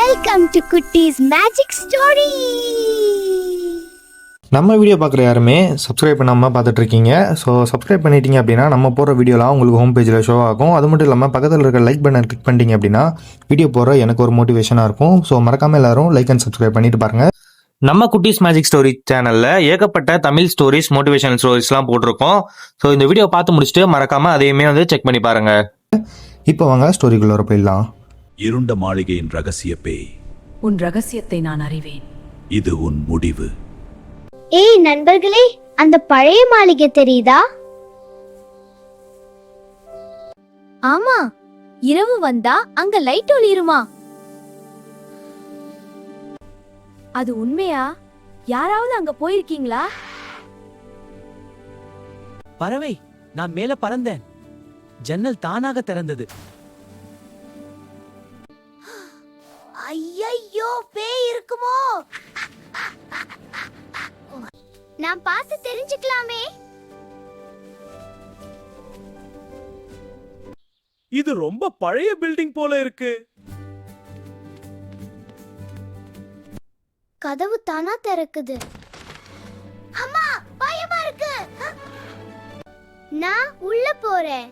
Welcome to Kutti's Magic Story. நம்ம video பார்க்குற யாருமே சப்ஸ்கிரைப் பண்ணாமல் பார்த்துட்டு இருக்கீங்க. ஸோ சப்ஸ்கிரைப் பண்ணிட்டீங்க அப்படின்னா நம்ம போகிற வீடியோலாம் உங்களுக்கு ஹோம் பேஜில் ஷோ ஆகும். அது மட்டும் இல்லாமல் பக்கத்தில் இருக்க லைக் பட்டன் கிளிக் பண்ணிட்டீங்க அப்படின்னா வீடியோ போகிற எனக்கு ஒரு மோட்டிவேஷனாக இருக்கும். ஸோ மறக்காமல் எல்லாரும் லைக் அண்ட் சப்ஸ்கிரைப் பண்ணிட்டு பாருங்கள். நம்ம குட்டீஸ் மேஜிக் ஸ்டோரி சேனலில் ஏகப்பட்ட தமிழ் ஸ்டோரிஸ், மோட்டிவேஷனல் ஸ்டோரிஸ்லாம் போட்டிருக்கோம். ஸோ இந்த வீடியோ பார்த்து முடிச்சுட்டு மறக்காமல் அதையுமே செக் பண்ணி பாருங்கள். இப்போ வாங்க ஸ்டோரிக்குள்ளே போயிடலாம். இருண்ட மாளிகையின் ரகசிய பேய். உன் ரகசியத்தை நான் அறிவேன். இது உன் முடிவு. ஏய் நண்பர்களே, அந்த பழைய மாளிகை தெரியுதா? ஆமா, இரவு வந்தா அங்க லைட் ஒளிருமா? அது உண்மையா? யாராவது அங்க போயிருக்கீங்களா? பறவை, நான் மேல பறந்தேன். ஜன்னல் தானாக திறந்தது. ஐயையோ, பேய் இருக்குமோ? நான் பார்த்து தெரிஞ்சுக்கலாமே. இது ரொம்ப பழைய பில்டிங் போல இருக்கு. கதவு தானா திறக்குது. அம்மா, பயமா இருக்கு. நான் உள்ள போறேன்.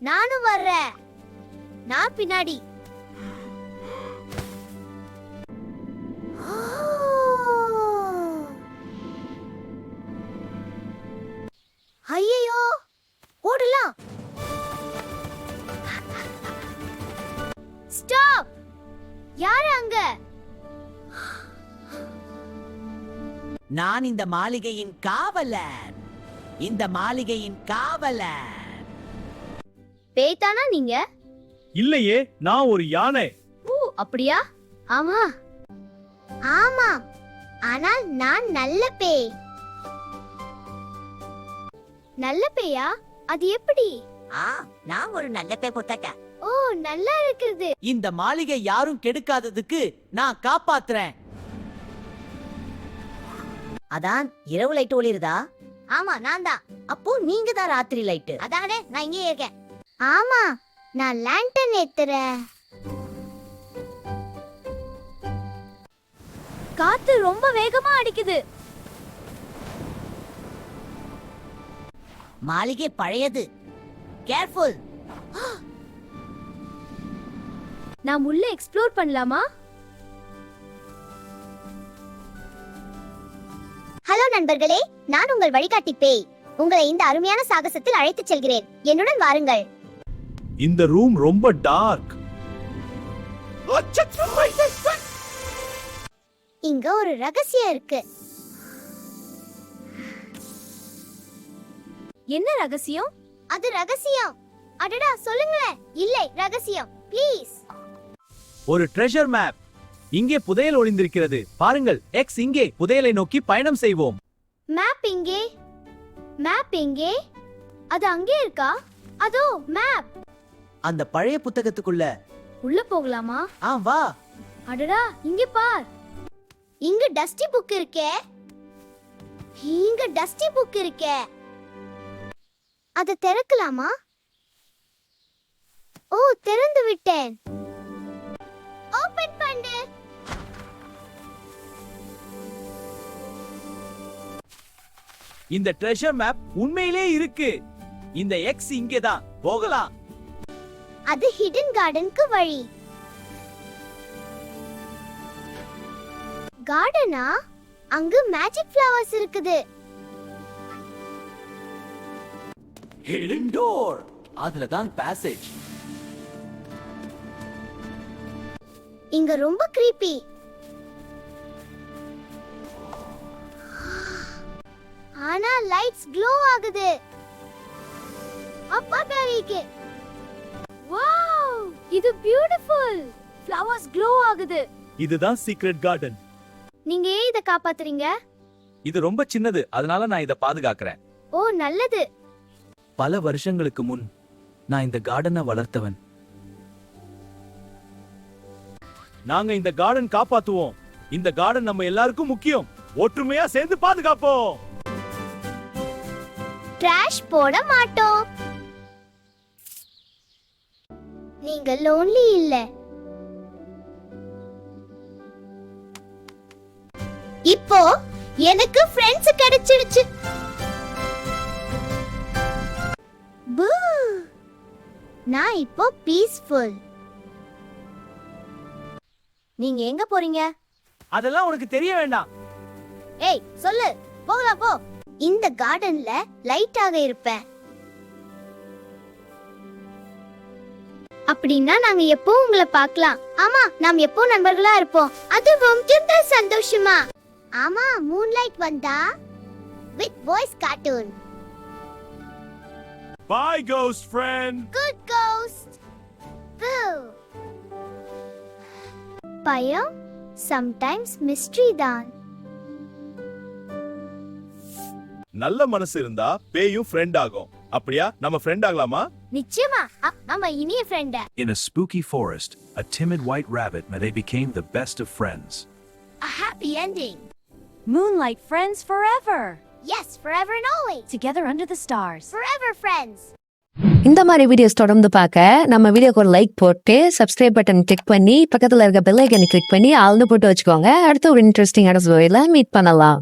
நானும் வர்றேன். நான் பின்னாடி. ஐயோ, ஓடலாம். ஸ்டாப். யார் அங்க? நான் இந்த மாளிகையின் காவலன். இந்த மாளிகையின் காவலன். பேய்தானா நீங்க? இல்லையே, நான் ஒரு யானை. ஓ, அப்படியா? ஆமா ஆமா, ஆனால் நான் நல்ல பேய். நல்ல பேயா? அது எப்படி? நான் ஒரு நல்ல பேய் புத்தக. ஓ, நல்லா இருக்குது. இந்த மாளிகை யாரும் கெடுக்காததுக்கு நான் காப்பாத்துறேன். அதான் இரவு லைட் ஒளிருதா? ஆமா, நான் தான். அப்போ நீங்க தான் ராத்திரி லைட். அதானே, நான் இங்கே இருக்கேன். ஆமா, நான் லேண்டன் ஏத்துறேன். காத்து ரொம்ப வேகமா அடிக்குது. மாளிகை பழையது. கேர்ஃபுல். நாம் உள்ள எக்ஸ்ப்ளோர் பண்ணலாமா? ஹலோ நண்பர்களே, நான் உங்கள் வழிகாட்டி பேய். உங்களை இந்த அருமையான சாகசத்தில் அழைத்துச் செல்கிறேன். என்னுடன் வாருங்கள். இந்த ரூம் ரொம்ப டார்க். இங்க ஒரு ரகசியம் இருக்கு. என்ன ரகசியம்? அது ரகசியம். அடடா, சொல்லுங்களேன். இல்லை, ரகசியம். ப்ளீஸ். ஒரு ட்ரெஷர் மேப். இங்கே புதையல் ஒளிந்திருக்கிறது. பாருங்கள், எக்ஸ் இங்கே. புதையலை நோக்கி பயணம் செய்வோம். மேப் எங்கே? மேப் எங்கே? அது அங்கே இருக்கா? அதோ மேப். அந்த பழைய புத்தகத்துக்குள்ள உள்ள போகலாமா? வா. அடடா, இங்கே பார். இங்க டஸ்டி புக் இருக்கே. இங்க டஸ்டி புக் இருக்கே. அத திறக்கலாமா? ஓ, திறந்து விட்டேன். ஓபன் பண்ணு. இந்த ட்ரெஷர் மேப் உண்மையிலே இருக்கு. இந்த எக்ஸ் இங்கே தான். போகலாம். அது ஹிடன் கார்டனுக்கு வழி. கார்டனா? அங்கு மேஜிக் ஃப்ளவர்ஸ் இருக்குது. Hidden door. அதுல தான் பாசேஜ். இங்க ரொம்ப creepy. ஆனா லைட்ஸ் க்ளோ ஆகுது. அப்பா பேரிக்கு. வாவ், இது பியூட்டிஃபுல். ஃப்ளவர்ஸ் க்ளோ ஆகுது. இதுதான் சீக்ரெட் கார்டன். நீங்க ஏன் இத காப்பாத்துறீங்க? இது ரொம்ப சின்னது, அதனால நான் இத பாதுகாக்கிறேன். ஓ, நல்லது. பல வருஷங்களுக்கு முன் நான் இந்த கார்டனை வளர்த்தவன். நாங்க இந்த கார்டன் காப்பாத்துவோம். இந்த கார்டன் நம்ம எல்லாருக்கும் முக்கியம். ஒற்றுமையா சேர்ந்து பாதுகாப்போம். ட்ராஷ் போட மாட்டோம். நீங்க லோன்லி இல்ல. இப்போ எனக்கு ஃப்ரெண்ட்ஸ் கிடைச்சிடுச்சு. பூ. நான் இப்போ பீஸ்ஃபுல். நீங்க எங்க போறீங்க? அதெல்லாம் உனக்கு தெரிய வேண்டாம். ஏய் சொல்லு, போகலாம் போ. இந்த கார்டன்ல லைட்டாக இருப்பேன். அப்படின்னா நாங்க எப்போ உங்களை பார்க்கலாம். ஆமா, நாம் எப்போ நண்பர்களா இருப்போம். அதுவும் ரொம்ப சந்தோஷமா. ஆமா, மூன்லைட் வந்தா with voice cartoon. Bye, ghost friend. Good ghost. Boo. பயம் sometimes mystery தான். நல்ல மனசு இருந்தா பேயும் ஃப்ரெண்ட் ஆகும். அப்படியா? நம்ம ஃப்ரெண்ட் ஆகலாமா? நிச்சயமா நம்ம இனிய friend. In a spooky forest, a timid white rabbit and they became the best of friends. A happy ending. Moonlight friends forever. Yes, forever and always. Together under the stars. Forever friends. இந்த மாதிரி videos தொடர்ந்து பார்க்க நம்ம வீடியோக்கு ஒரு like போட்டு subscribe button click பண்ணி பக்கத்துல இருக்க பெல் ஐக்கனை கிளிக் பண்ணி ஆல்னு போட்டு வச்சுக்கோங்க. அடுத்த ஒரு இன்ட்ரெஸ்டிங்கான வீடியோல மீட் பண்ணலாம்.